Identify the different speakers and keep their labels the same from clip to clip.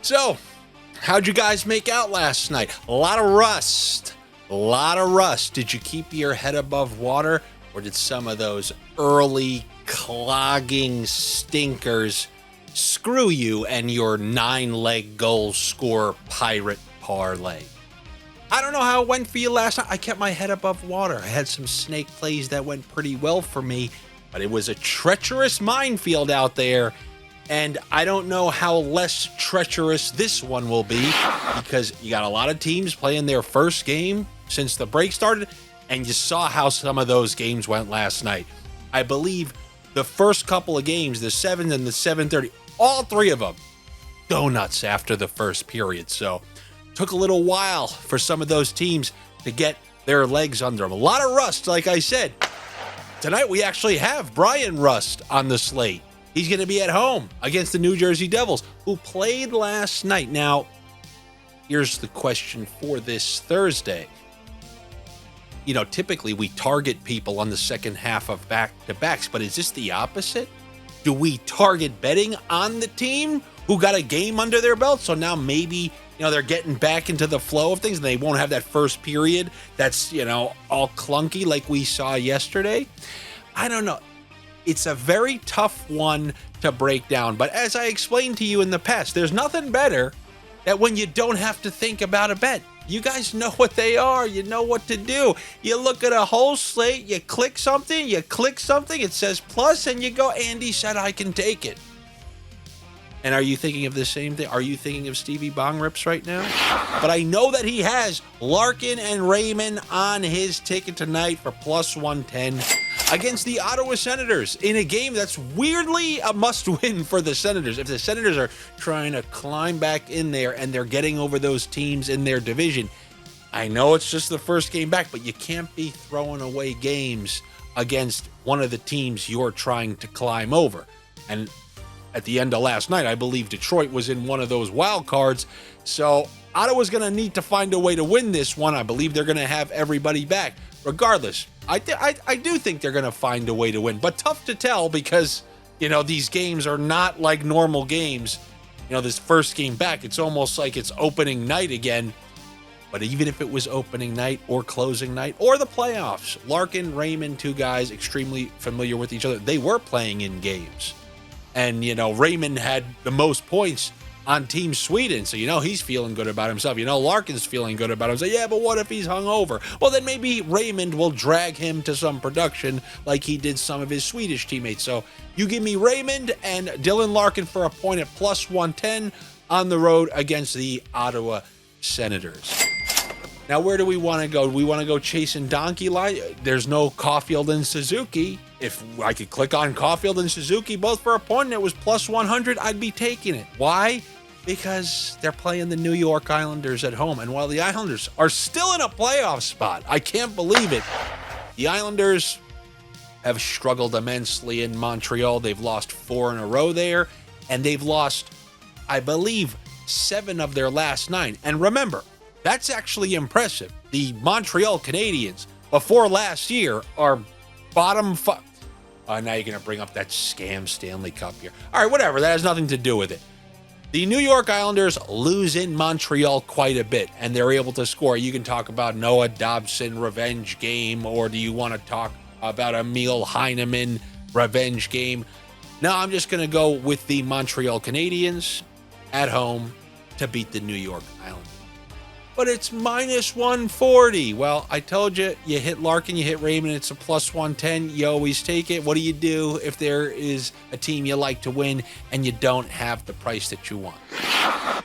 Speaker 1: So, how'd you guys make out last night? A lot of rust. A lot of rust. Did you keep your head above water, or did some of those early clogging stinkers screw you and your 9-leg goal score pirate parlay? I don't know how it went for you last night. I kept my head above water. I had some snake plays that went pretty well for me, but it was a treacherous minefield out there. And I don't know how less treacherous this one will be, because you got a lot of teams playing their first game since the break started, and you saw how some of those games went last night. I believe the first couple of games, the 7 and the 7:30, all three of them go nuts after the first period. So took a little while for some of those teams to get their legs under them. A lot of rust, like I said. Tonight we actually have Brian Rust on the slate. He's going to be at home against the New Jersey Devils, who played last night. Now, here's the question for this Thursday. You know, typically we target people on the second half of back-to-backs, but is this the opposite? Do we target betting on the team who got a game under their belt? So now maybe, you know, they're getting back into the flow of things and they won't have that first period that's, you know, all clunky like we saw yesterday. I don't know. It's a very tough one to break down. But as I explained to you in the past, there's nothing better than when you don't have to think about a bet. You guys know what they are. You know what to do. You look at a whole slate, you click something, it says plus, and you go, Andy said I can take it. And are you thinking of the same thing? Are you thinking of Stevie Bong Rips right now? But I know that he has Larkin and Raymond on his ticket tonight for plus 110 against the Ottawa Senators in a game that's weirdly a must-win for the Senators. If the Senators are trying to climb back in there and they're getting over those teams in their division, I know it's just the first game back, but you can't be throwing away games against one of the teams you're trying to climb over. And at the end of last night, I believe Detroit was in one of those wild cards. So Ottawa's going to need to find a way to win this one. I believe they're going to have everybody back. Regardless, I do think they're going to find a way to win. But tough to tell because, you know, these games are not like normal games. You know, this first game back, it's almost like it's opening night again. But even if it was opening night or closing night or the playoffs, Larkin, Raymond, two guys extremely familiar with each other. They were playing in games. And, you know, Raymond had the most points on Team Sweden. So, you know, he's feeling good about himself. You know, Larkin's feeling good about himself. Yeah, but what if he's hungover? Well, then maybe Raymond will drag him to some production like he did some of his Swedish teammates. So you give me Raymond and Dylan Larkin for a point at plus 110 on the road against the Ottawa Senators. Now, where do we want to go? Do we want to go chasing donkey line? There's no Caufield and Suzuki. If I could click on Caufield and Suzuki both for a point and it was plus 100, I'd be taking it. Why? Because they're playing the New York Islanders at home. And while the Islanders are still in a playoff spot, I can't believe it. The Islanders have struggled immensely in Montreal. They've lost 4 in a row there, and they've lost, I believe, 7 of their last 9. And remember, that's actually impressive. The Montreal Canadiens, before last year, are bottom 5. Now you're going to bring up that scam Stanley Cup here. All right, whatever. That has nothing to do with it. The New York Islanders lose in Montreal quite a bit, and they're able to score. You can talk about Noah Dobson revenge game, or do you want to talk about Emil Heineman revenge game? No, I'm just going to go with the Montreal Canadiens at home to beat the New York Islanders. But it's minus 140. Well, I told you, you hit Larkin, you hit Raymond, it's a plus 110. You always take it. What do you do if there is a team you like to win and you don't have the price that you want?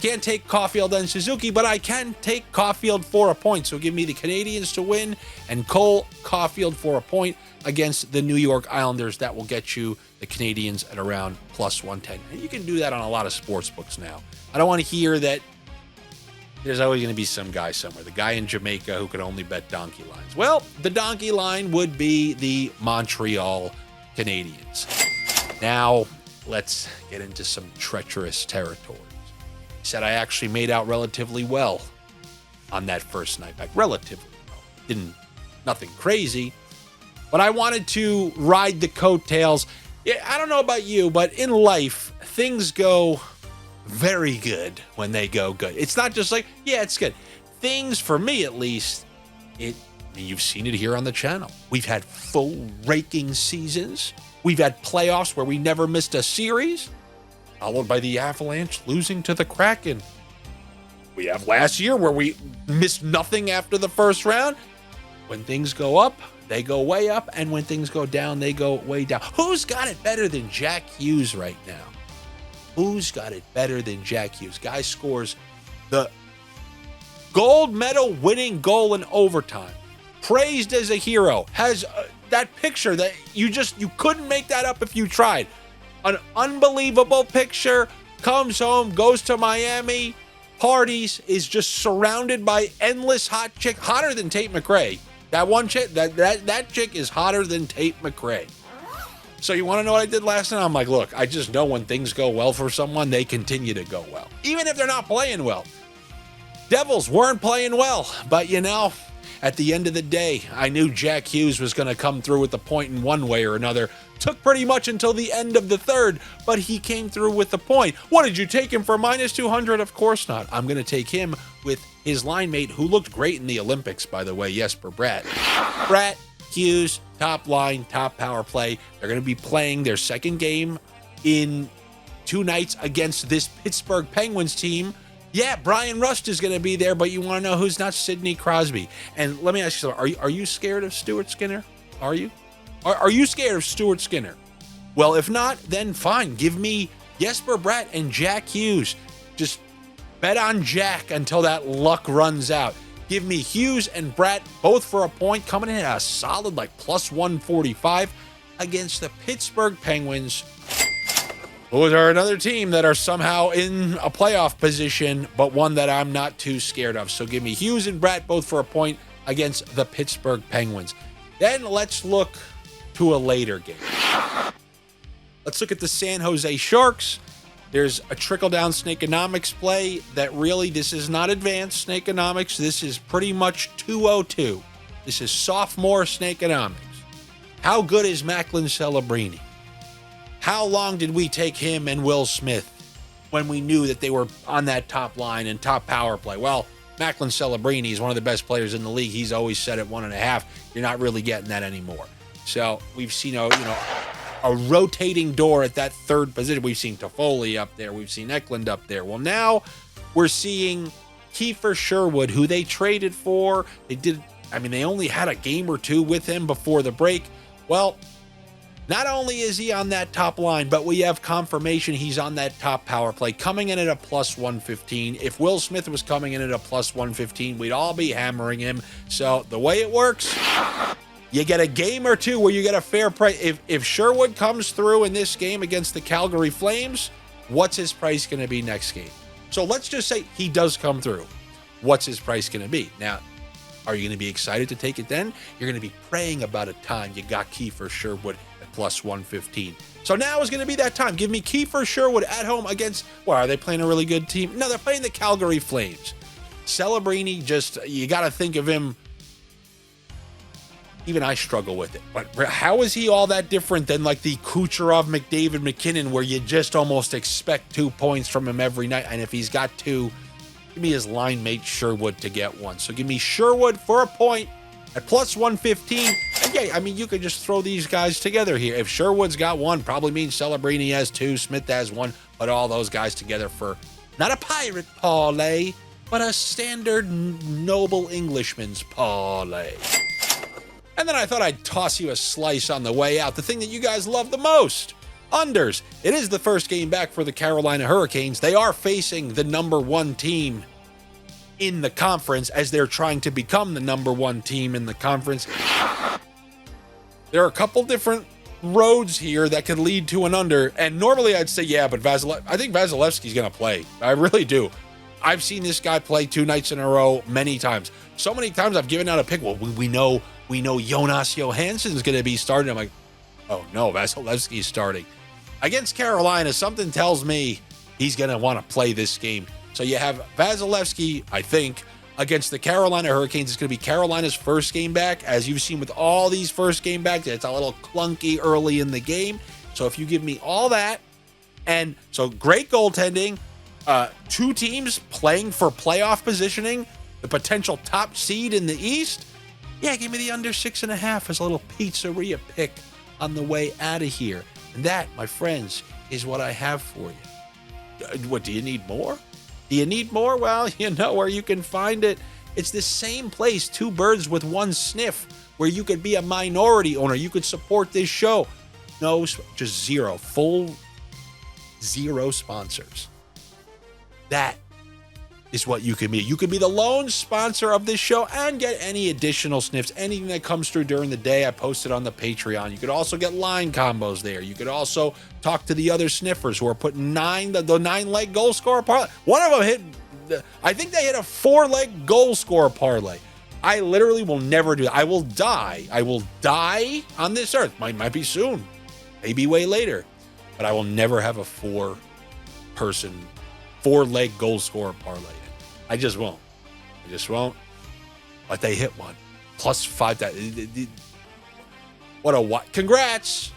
Speaker 1: Can't take Caufield and Suzuki, but I can take Caufield for a point. So give me the Canadiens to win and Cole Caufield for a point against the New York Islanders. That will get you the Canadiens at around plus 110. And you can do that on a lot of sports books now. I don't want to hear that there's always going to be some guy somewhere, the guy in Jamaica who could only bet donkey lines. Well, the donkey line would be the Montreal Canadiens. Now, let's get into some treacherous territories. I said I actually made out relatively well on that first night back. Relatively well. Nothing crazy, but I wanted to ride the coattails. Yeah, I don't know about you, but in life, things go very good when they go good. It's not just like, yeah, it's good. Things, for me at least, you've seen it here on the channel. We've had full raking seasons. We've had playoffs where we never missed a series, followed by the Avalanche losing to the Kraken. We have last year where we missed nothing after the first round. When things go up, they go way up, and when things go down, they go way down. Who's got it better than Jack Hughes right now? Who's got it better than Jack Hughes? Guy scores the gold medal winning goal in overtime. Praised as a hero. Has that picture that you couldn't make that up if you tried. An unbelievable picture. Comes home, goes to Miami, parties, is just surrounded by endless hot chick, hotter than Tate McRae. That one chick, that chick is hotter than Tate McRae. So you want to know what I did last night? I'm like, look, I just know when things go well for someone, they continue to go well, even if they're not playing well. Devils weren't playing well, but at the end of the day, I knew Jack Hughes was going to come through with the point in one way or another. Took pretty much until the end of the third, but he came through with the point. What, did you take him for minus 200? Of course not. I'm going to take him with his line mate, who looked great in the Olympics, by the way, Jesper Bratt. Bratt, Hughes, top line, top power play. They're going to be playing their second game in 2 nights against this Pittsburgh Penguins team. Yeah, Brian Rust is going to be there, but you want to know who's not? Sidney Crosby. And let me ask you something. Are you scared of Stuart Skinner? Are you? Are you scared of Stuart Skinner? Well, if not, then fine. Give me Jesper Bratt and Jack Hughes. Just bet on Jack until that luck runs out. Give me Hughes and Bratt both for a point, coming in at a solid plus 145 against the Pittsburgh Penguins, who are another team that are somehow in a playoff position, but one that I'm not too scared of. So give me Hughes and Bratt both for a point against the Pittsburgh Penguins. Then let's look to a later game. Let's look at the San Jose Sharks. There's a trickle-down snakeonomics play that really, this is not advanced snakeonomics. This is pretty much 202. This is sophomore snakeonomics. How good is Macklin Celebrini? How long did we take him and Will Smith when we knew that they were on that top line and top power play? Well, Macklin Celebrini is one of the best players in the league. He's always said at 1.5. You're not really getting that anymore. So we've seen a rotating door at that third position. We've seen Toffoli up there. We've seen Eklund up there. Well, now we're seeing Sherwood, who they traded for. They only had a game or two with him before the break. Well, not only is he on that top line, but we have confirmation he's on that top power play, coming in at a plus 115. If Will Smith was coming in at a plus 115, we'd all be hammering him. So the way it works, you get a game or two where you get a fair price. If Sherwood comes through in this game against the Calgary Flames, what's his price going to be next game? So let's just say he does come through. What's his price going to be? Now, are you going to be excited to take it then? You're going to be praying about a time you got Sherwood at plus 115. So now is going to be that time. Give me Sherwood at home against, are they playing a really good team? No, they're playing the Calgary Flames. Celebrini, you got to think of him. Even I struggle with it. But how is he all that different than the Kucherov, McDavid, McKinnon, where you just almost expect 2 points from him every night? And if he's got 2, give me his line mate Sherwood to get 1. So give me Sherwood for a point at plus 115. And yeah, you could just throw these guys together here. If Sherwood's got 1, probably means Celebrini has 2, Smith has 1. Put all those guys together for not a pirate parlay, but a standard noble Englishman's parlay. And then I thought I'd toss you a slice on the way out. The thing that you guys love the most. Unders. It is the first game back for the Carolina Hurricanes. They are facing the number 1 team in the conference as they're trying to become the number 1 team in the conference. There are a couple different roads here that could lead to an under. And normally I'd say, yeah, but I think Vasilevsky's going to play. I really do. I've seen this guy play 2 nights in a row many times. So many times I've given out a pick. Well, we know Jonas Johansson's going to be starting. I'm like, oh no, Vasilevsky's starting. Against Carolina, something tells me he's going to want to play this game. So you have Vasilevsky, I think, against the Carolina Hurricanes. It's going to be Carolina's first game back. As you've seen with all these first game backs, it's a little clunky early in the game. So if you give me all that, and so great goaltending, two teams playing for playoff positioning, the potential top seed in the East. Yeah, give me the under 6.5 as a little pizzeria pick on the way out of here. And that, my friends, is what I have for you. What, do you need more? Do you need more? Well, you know where you can find it. It's the same place, two birds with one sniff, where you could be a minority owner. You could support this show. No, just zero. Full zero sponsors. That is what you can be. You could be the lone sponsor of this show and get any additional sniffs, anything that comes through during the day. I posted on the Patreon. You could also get line combos there. You could also talk to the other sniffers who are putting the 9-leg goal scorer parlay. One of them hit, I think they hit a 4-leg goal scorer parlay. I literally will never do that. I will die. I will die on this earth. Might be soon, maybe way later, but I will never have a 4-leg goal scorer parlay. I just won't. But they hit one. Plus 5. What? Congrats.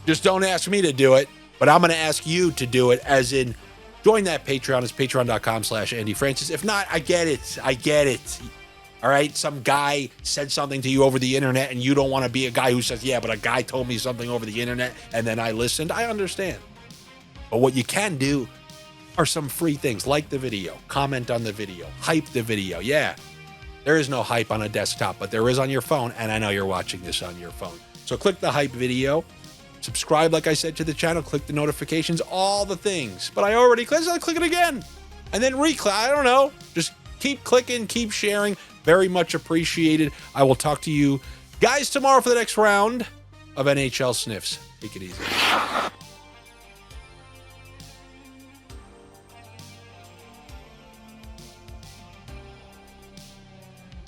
Speaker 1: Just don't ask me to do it, but I'm going to ask you to do it, as in join that Patreon. It's patreon.com/Andy Francess. If not, I get it. All right. Some guy said something to you over the internet and you don't want to be a guy who says, yeah, but a guy told me something over the internet and then I listened. I understand. But what you can do are some free things, like the video, comment on the video, hype the video. Yeah, there is no hype on a desktop, but there is on your phone, and I know you're watching this on your phone. So click the hype video, subscribe, like I said, to the channel, click the notifications, all the things. But I already clicked, so I click it again, and then re-click. I don't know. Just keep clicking, keep sharing. Very much appreciated. I will talk to you guys tomorrow for the next round of NHL Sniffs. Take it easy.